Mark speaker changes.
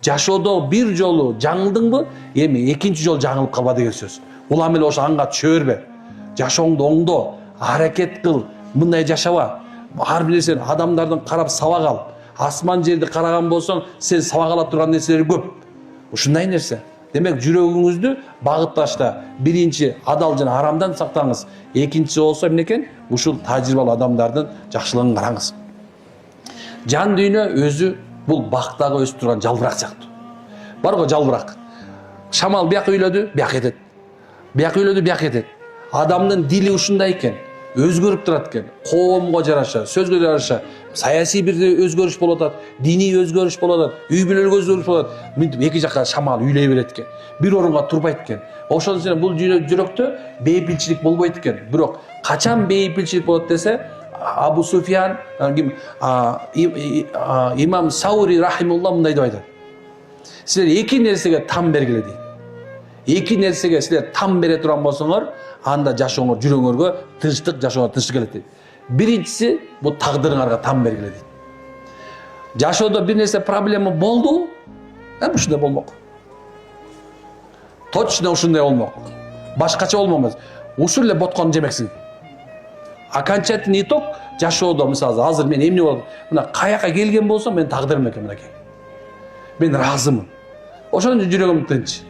Speaker 1: жашоодо бир жолу жаңылдыңбы, эми экинчи жолу жаңылып калба деген сөз. Улам эле ошо аңга түшө бербе. Жашооңду оңдо, аракет кыл, мындай жашаба. Ар бир нерсени адамдардын карап сабак ал. Асман жерди караган болсоң, сен сабак ала турган нерселер көп. Ушундай нерсе. Демек жүрөгүңүздү багытташта биринчи адал жана арамдан сактаңыз. Экинчиси болсо эмне экен? Ушул тажрыйбалуу адамдардын жакшылыгын караңыз. Жан дүйнө өзү бул бактагы өсүп турган жалбырак сыяктуу. Бар го жалбырак. Шамал бияка үйлөдү, бияка кетет. Бияка үйлөдү, бияка кетет. Адамдын дили ушундай экен. Өзгөрүп турат экен. Коомго жараша, сөзгө жараша, саясий бир өзгөрүш болуп атат, диний өзгөрүш болуп атат, үй бүлөлүк өзгөрүш болуп атат. Мынтип эки жакка шамал үйлөй берет экен. Бир орунга турбайт экен. Ошон үчүн бул жүрөктө бейпилчилик болбойт экен. Бирок качан бейпилчилик болот десе, Абу Суфьян, имам Саури рахимулла мындай деп айтат. Силер эки нерсеге там бергиле дейт. Эки нерсеге силер там бере турган болсоңор, анда жашооңор, жүрөгүңөргө тынчтык, жашооңор тынчтык келет дейт. Биринчиси бул тагдырыңарга там бергиле дейт. Жашоодо бир нерсе проблема болду, ушундай болмок. Точно ушундай болмок. Башкача болмок. Ушул эле боткон жемексиң. Окончательный итог жашоодо мисалы азыр мен эмне болот? Мына каяка келген болсом мен тагдырым экен мынакей. Мен ыраазымын. Ошон үчүн жүрөгүм тынч.